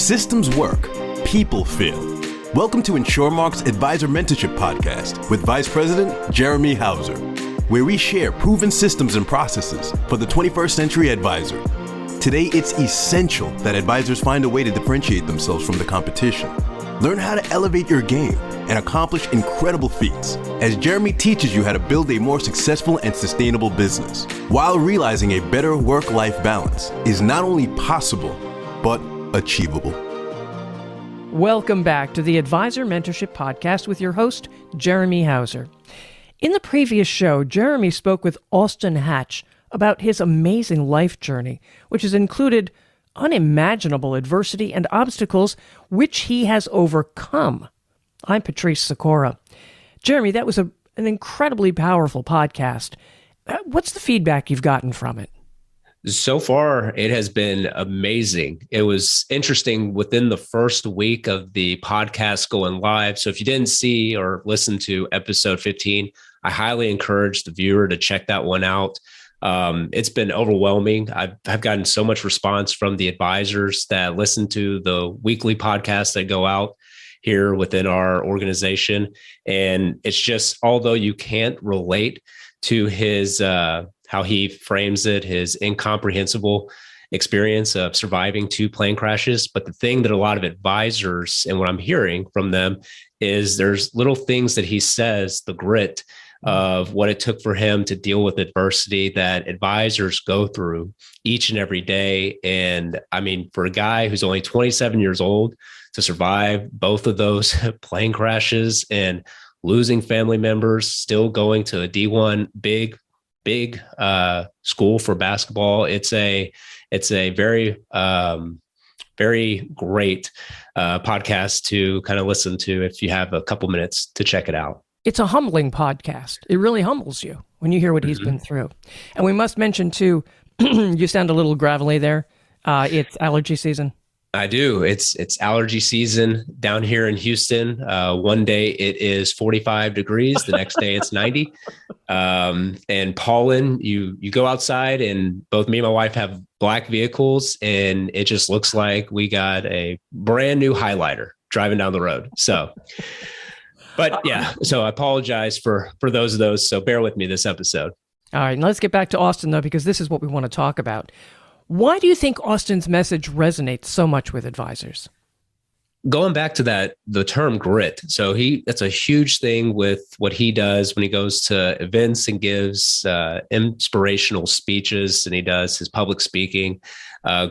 Systems work, people fail. Welcome to InsureMark's Advisor Mentorship Podcast with Vice President Jeremy Hauser, where we share proven systems and processes for the 21st century advisor. Today, it's essential that advisors find a way to differentiate themselves from the competition. Learn how to elevate your game and accomplish incredible feats as Jeremy teaches you how to build a more successful and sustainable business while realizing a better work-life balance is not only possible, but achievable. Welcome back to the Advisor Mentorship Podcast with your host, Jeremy Hauser. In the previous show, Jeremy spoke with Austin Hatch about his amazing life journey, which has included unimaginable adversity and obstacles which he has overcome. I'm Patrice Sikora. Jeremy, that was an incredibly powerful podcast. What's the feedback you've gotten from it? So far, it has been amazing. It was interesting within the first week of the podcast going live. So if you didn't see or listen to episode 15, I highly encourage the viewer to check that one out. It's been overwhelming. I've gotten so much response from the advisors that listen to the weekly podcasts that go out here within our organization. And it's just, although you can't relate to his, how he frames it, his incomprehensible experience of surviving 2 plane crashes. But the thing that a lot of advisors and what I'm hearing from them is there's little things that he says, the grit of what it took for him to deal with adversity that advisors go through each and every day. And I mean, for a guy who's only 27 years old to survive both of those plane crashes and losing family members, still going to a D1 big school for basketball. It's a very, very great podcast to kind of listen to if you have a couple minutes to check it out. It's a humbling podcast. It really humbles you when you hear what he's been through. And we must mention too, you sound a little gravelly there. It's allergy season. I do. It's allergy season down here in Houston. One day it is 45 degrees. The next day it's 90. And pollen, you go outside and both me and my wife have black vehicles and it just looks like we got a brand new highlighter driving down the road. So, but yeah, so I apologize for those of those. So bear with me this episode. All right. And let's get back to Austin though, because this is what we want to talk about. Why do you think Austin's message resonates so much with advisors? Going back to that, the term grit. So that's a huge thing with what he does when he goes to events and gives inspirational speeches and he does his public speaking.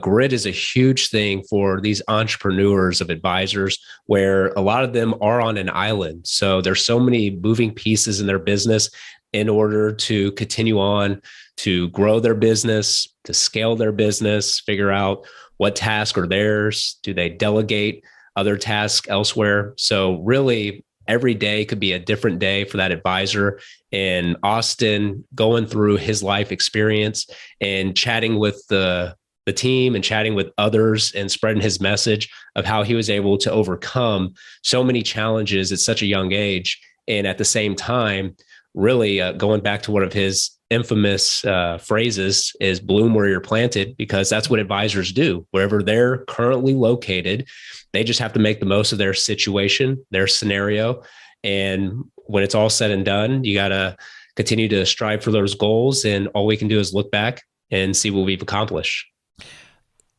Grit is a huge thing for these entrepreneurs of advisors where a lot of them are on an island. So there's so many moving pieces in their business in order to continue on to grow their business, to scale their business, figure out what tasks are theirs. Do they delegate other tasks elsewhere? So really every day could be a different day for that advisor. And Austin going through his life experience and chatting with the team and chatting with others and spreading his message of how he was able to overcome so many challenges at such a young age. And at the same time, really going back to one of his infamous phrases is bloom where you're planted, because that's what advisors do. Wherever they're currently located, they just have to make the most of their situation, their scenario. And when it's all said and done, you got to continue to strive for those goals. And all we can do is look back and see what we've accomplished.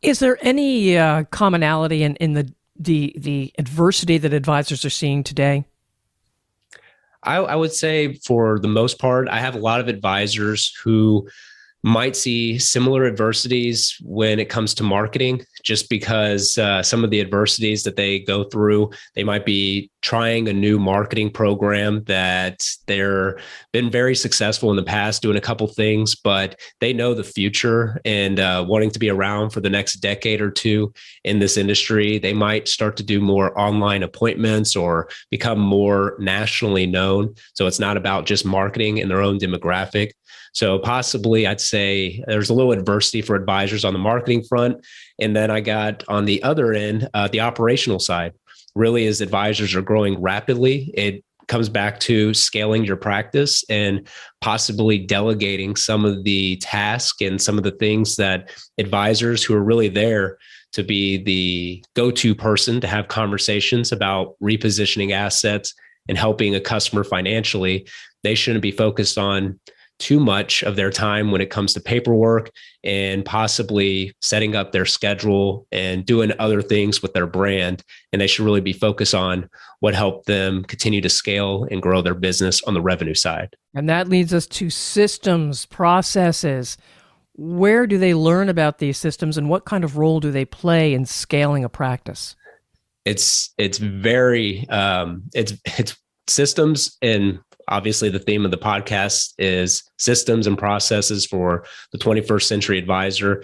Is there any commonality in the adversity that advisors are seeing today? I would say for the most part, I have a lot of advisors who might see similar adversities when it comes to marketing, just because some of the adversities that they go through, they might be trying a new marketing program that they're been very successful in the past doing a couple things, but they know the future and wanting to be around for the next decade or two in this industry. They might start to do more online appointments or become more nationally known. So it's not about just marketing in their own demographic. So possibly I'd say there's a little adversity for advisors on the marketing front. And then I got on the other end, the operational side. Really, as advisors are growing rapidly, it comes back to scaling your practice and possibly delegating some of the tasks and some of the things that advisors who are really there to be the go-to person to have conversations about repositioning assets and helping a customer financially, they shouldn't be focused on too much of their time when it comes to paperwork and possibly setting up their schedule and doing other things with their brand. And they should really be focused on what helped them continue to scale and grow their business on the revenue side. And that leads us to systems, processes. Where do they learn about these systems, and what kind of role do they play in scaling a practice? It's very it's systems, and obviously the theme of the podcast is systems and processes for the 21st century advisor.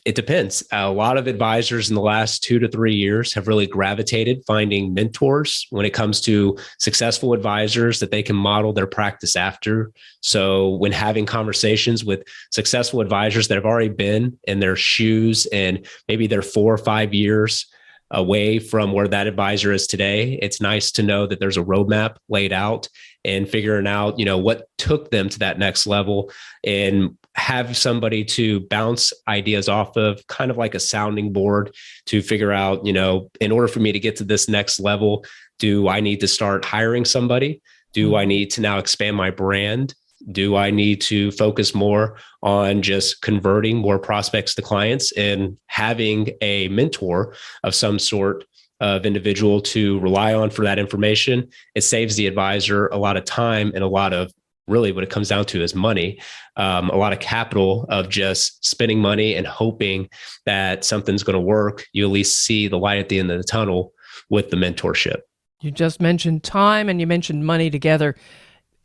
It depends. A lot of advisors in the last 2 to 3 years have really gravitated finding mentors when it comes to successful advisors that they can model their practice after. So when having conversations with successful advisors that have already been in their shoes and maybe they're 4 or 5 years away from where that advisor is today, it's nice to know that there's a roadmap laid out and figuring out, what took them to that next level, and have somebody to bounce ideas off of, kind of like a sounding board to figure out, in order for me to get to this next level, do I need to start hiring somebody? Do I need to now expand my brand? Do I need to focus more on just converting more prospects to clients, and having a mentor of some sort of individual to rely on for that information? It saves the advisor a lot of time and a lot of, really what it comes down to is money, a lot of capital of just spending money and hoping that something's going to work. You at least see the light at the end of the tunnel with the mentorship. You just mentioned time and you mentioned money together.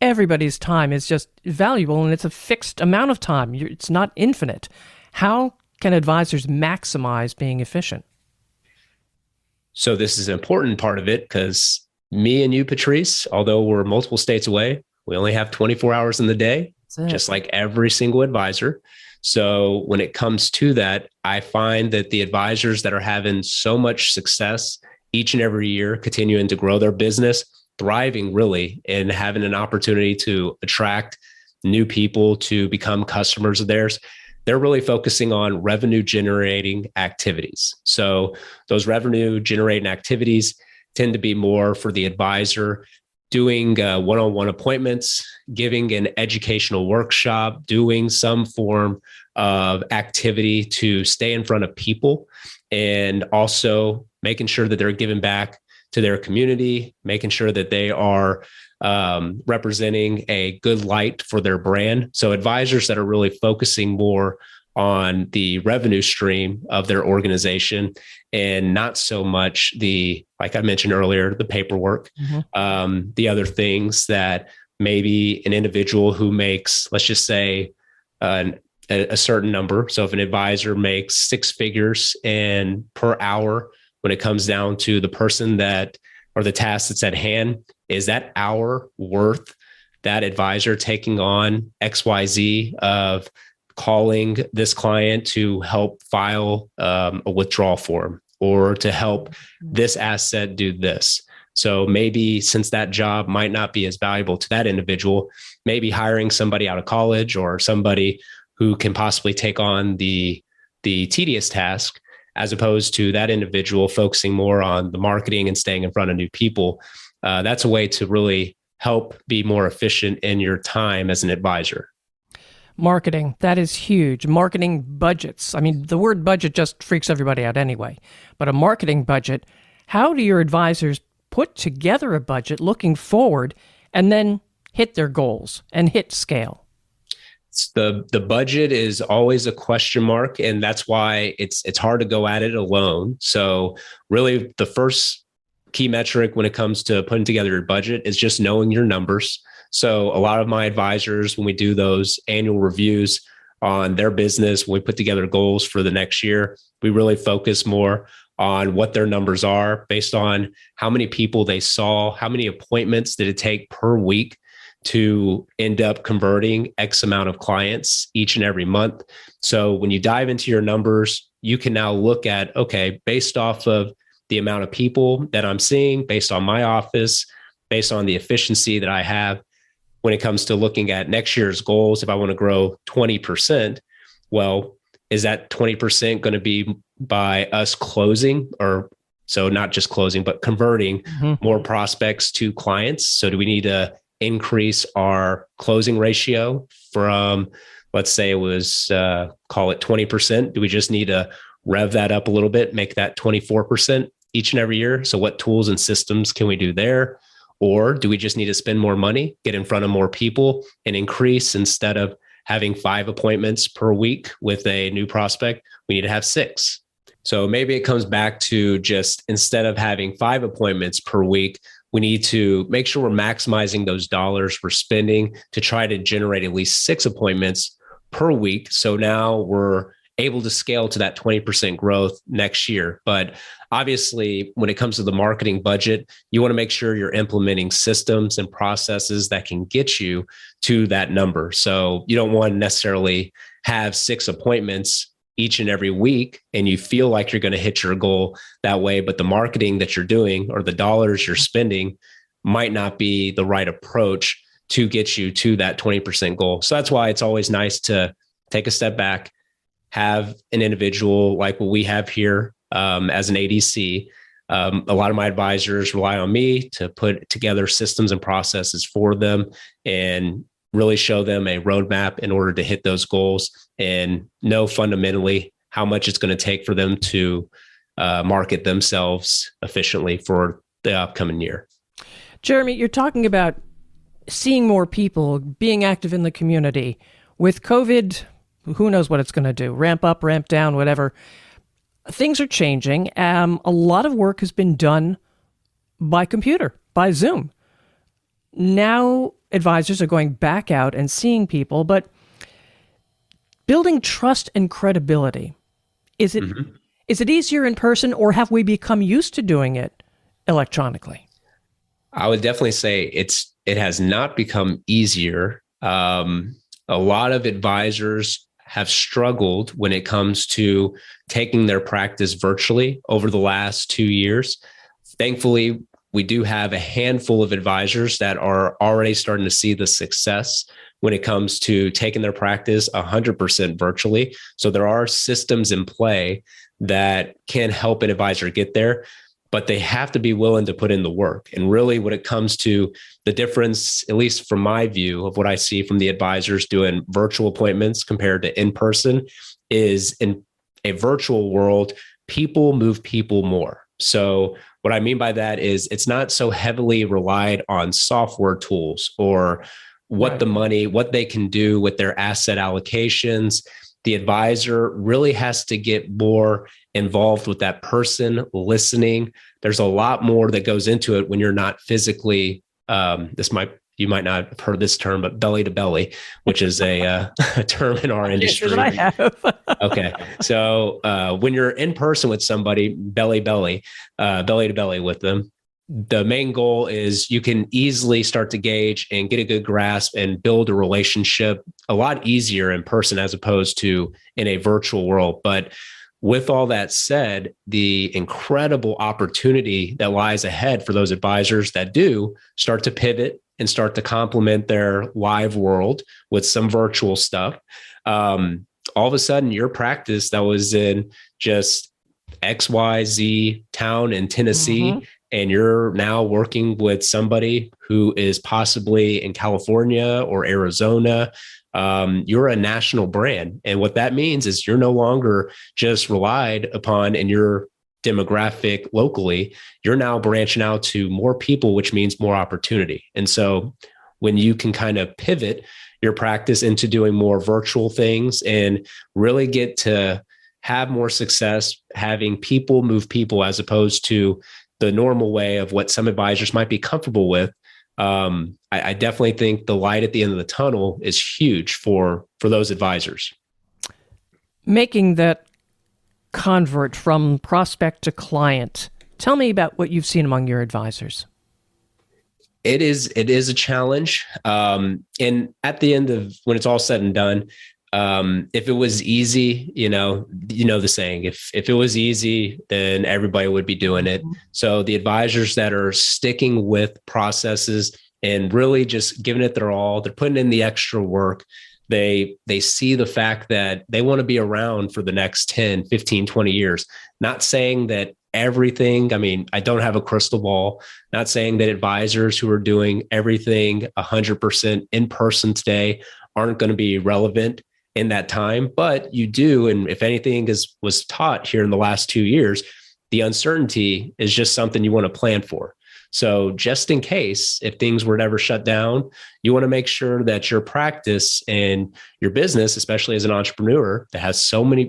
Everybody's time is just valuable, and it's a fixed amount of time. It's not infinite. How can advisors maximize being efficient? So this is an important part of it, because me and you, Patrice, although we're multiple states away, we only have 24 hours in the day, just like every single advisor. So when it comes to that, I find that the advisors that are having so much success each and every year, continuing to grow their business, thriving really, and having an opportunity to attract new people to become customers of theirs, they're really focusing on revenue generating activities. So those revenue generating activities tend to be more for the advisor, doing one-on-one appointments, giving an educational workshop, doing some form of activity to stay in front of people, and also making sure that they're giving back to their community, making sure that they are representing a good light for their brand. So advisors that are really focusing more on the revenue stream of their organization and not so much like I mentioned earlier, the paperwork, the other things that maybe an individual who makes, let's just say, a certain number. So if an advisor makes 6 figures and per hour, when it comes down to the person that, or the task that's at hand, is that hour worth that advisor taking on XYZ of calling this client to help file a withdrawal form, or to help this asset do this? So maybe, since that job might not be as valuable to that individual, maybe hiring somebody out of college or somebody who can possibly take on the tedious task, as opposed to that individual focusing more on the marketing and staying in front of new people. That's a way to really help be more efficient in your time as an advisor. Marketing, that is huge. Marketing budgets. I mean, the word budget just freaks everybody out anyway. But a marketing budget, how do your advisors put together a budget looking forward and then hit their goals and hit scale? The budget is always a question mark, and that's why it's hard to go at it alone. So really, the first key metric when it comes to putting together your budget is just knowing your numbers. So a lot of my advisors, when we do those annual reviews on their business, when we put together goals for the next year, we really focus more on what their numbers are based on how many people they saw, how many appointments did it take per week to end up converting X amount of clients each and every month. So when you dive into your numbers, you can now look at, okay, based off of the amount of people that I'm seeing, based on my office, based on the efficiency that I have, when it comes to looking at next year's goals, if I want to grow 20%, well, is that 20% going to be by us closing, or so not just closing, but converting more prospects to clients? So do we need to increase our closing ratio from, let's say it was, call it 20%. Do we just need to rev that up a little bit, make that 24% each and every year? So what tools and systems can we do there? Or do we just need to spend more money, get in front of more people, and increase, instead of having 5 appointments per week with a new prospect, we need to have 6. So maybe it comes back to just, instead of having 5 appointments per week, we need to make sure we're maximizing those dollars we're spending to try to generate at least 6 appointments per week. So now we're able to scale to that 20% growth next year. But obviously, when it comes to the marketing budget, you want to make sure you're implementing systems and processes that can get you to that number. So you don't want to necessarily have 6 appointments each and every week and you feel like you're going to hit your goal that way, but the marketing that you're doing or the dollars you're spending might not be the right approach to get you to that 20% goal. So that's why it's always nice to take a step back, have an individual like what we have here as an ADC. A lot of my advisors rely on me to put together systems and processes for them and really show them a roadmap in order to hit those goals and know fundamentally how much it's going to take for them to market themselves efficiently for the upcoming year. Jeremy, you're talking about seeing more people, being active in the community. With COVID, who knows what it's going to do? Ramp up, ramp down, whatever. Things are changing. A lot of work has been done by computer, by Zoom. Now advisors are going back out and seeing people, but building trust and credibility. Is it easier in person, or have we become used to doing it electronically? I would definitely say it has not become easier. A lot of advisors have struggled when it comes to taking their practice virtually over the last 2 years. Thankfully, we do have a handful of advisors that are already starting to see the success when it comes to taking their practice 100% virtually. So there are systems in play that can help an advisor get there, but they have to be willing to put in the work. And really when it comes to the difference, at least from my view of what I see from the advisors doing virtual appointments compared to in-person, is in a virtual world, people move people more. So what I mean by that is it's not so heavily relied on software tools or what what they can do with their asset allocations. The advisor really has to get more involved with that person, listening. There's a lot more that goes into it when you're not physically, you might not have heard this term, but belly to belly, which is a term in our industry. I have. Okay. So when you're in person with somebody, belly to belly with them, the main goal is you can easily start to gauge and get a good grasp and build a relationship a lot easier in person as opposed to in a virtual world. But with all that said, the incredible opportunity that lies ahead for those advisors that do start to pivot and start to complement their live world with some virtual stuff. All of a sudden, your practice that was in just XYZ town in Tennessee, and you're now working with somebody who is possibly in California or Arizona, you're a national brand. And what that means is you're no longer just relied upon in your demographic locally. You're now branching out to more people, which means more opportunity. And so when you can kind of pivot your practice into doing more virtual things and really get to have more success, having people move people as opposed to the normal way of what some advisors might be comfortable with, I definitely think the light at the end of the tunnel is huge for those advisors. Making that convert from prospect to client. Tell me about what you've seen among your advisors. It is a challenge. And at the end of when it's all said and done, if it was easy, you know the saying, if it was easy, then everybody would be doing it. So the advisors that are sticking with processes and really just giving it their all, they're putting in the extra work, They see the fact that they want to be around for the next 10, 15, 20 years. Not saying that everything, I don't have a crystal ball, not saying that advisors who are doing everything 100% in person today aren't going to be relevant in that time, but you do. And if anything was taught here in the last 2 years, the uncertainty is just something you want to plan for. So just in case, if things were to ever shut down, you want to make sure that your practice and your business, especially as an entrepreneur that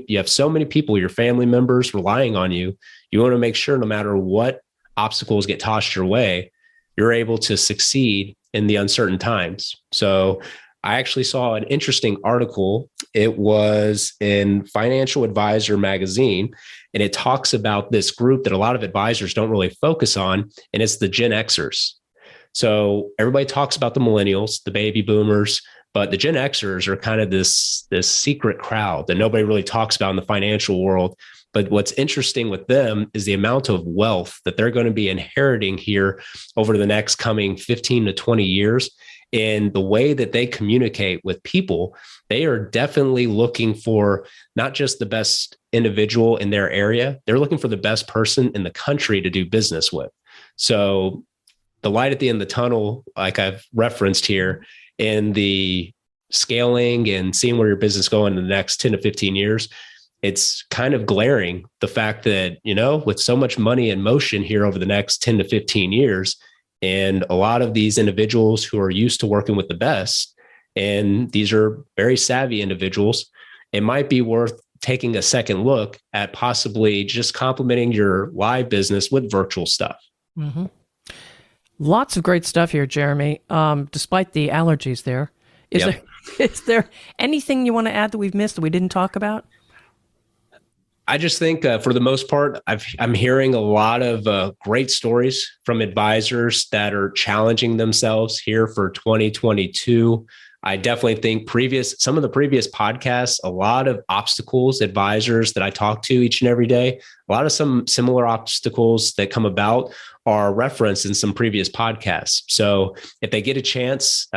you have so many people, your family members relying on you, you want to make sure no matter what obstacles get tossed your way, you're able to succeed in the uncertain times. So I actually saw an interesting article. It was in Financial Advisor magazine, and it talks about this group that a lot of advisors don't really focus on, and it's the Gen Xers. So everybody talks about the millennials, the baby boomers, but the Gen Xers are kind of this secret crowd that nobody really talks about in the financial world. But what's interesting with them is the amount of wealth that they're going to be inheriting here over the next coming 15 to 20 years. And the way that they communicate with people, they are definitely looking for not just the best individual in their area, they're looking for the best person in the country to do business with. So the light at the end of the tunnel, like I've referenced here, in the scaling and seeing where your business is going in the next 10 to 15 years, it's kind of glaring, the fact that, with so much money in motion here over the next 10 to 15 years, and a lot of these individuals who are used to working with the best, and these are very savvy individuals, it might be worth taking a second look at possibly just complementing your live business with virtual stuff. Mm-hmm. Lots of great stuff here, Jeremy. Despite the allergies there, is there anything you want to add that we've missed that we didn't talk about? I just think for the most part, I'm hearing a lot of great stories from advisors that are challenging themselves here for 2022. I definitely think some of the previous podcasts, a lot of obstacles, advisors that I talk to each and every day, a lot of some similar obstacles that come about are referenced in some previous podcasts. So if they get a chance,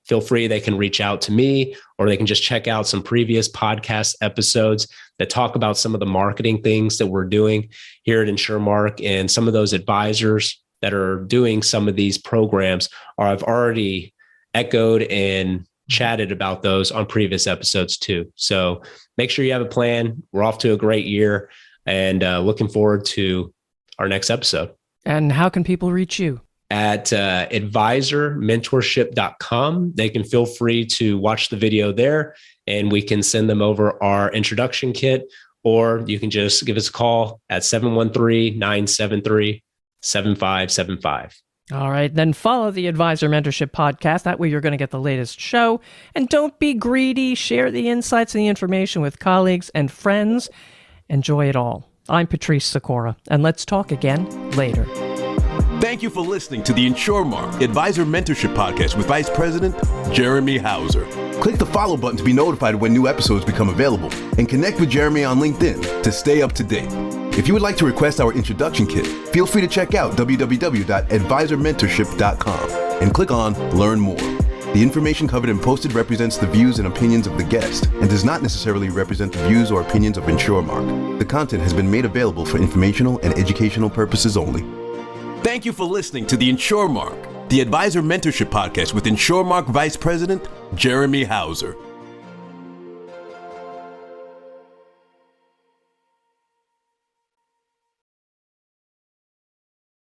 feel free, they can reach out to me, or they can just check out some previous podcast episodes that talk about some of the marketing things that we're doing here at InsureMark. And some of those advisors that are doing some of these programs I've already echoed and chatted about those on previous episodes too. So make sure you have a plan. We're off to a great year, and looking forward to our next episode. And how can people reach you? At advisormentorship.com. They can feel free to watch the video there, and we can send them over our introduction kit, or you can just give us a call at 713-973-7575. All right, then follow the Advisor Mentorship Podcast. That way you're going to get the latest show. And don't be greedy. Share the insights and the information with colleagues and friends. Enjoy it all. I'm Patrice Sikora, and let's talk again later. Thank you for listening to the InsureMark Advisor Mentorship Podcast with Vice President Jeremy Hauser. Click the follow button to be notified when new episodes become available, and connect with Jeremy on LinkedIn to stay up to date. If you would like to request our introduction kit, feel free to check out www.advisormentorship.com and click on Learn More. The information covered and posted represents the views and opinions of the guest and does not necessarily represent the views or opinions of InsureMark. The content has been made available for informational and educational purposes only. Thank you for listening to the InsureMark, the Advisor Mentorship Podcast with InsureMark Vice President Jeremy Hauser.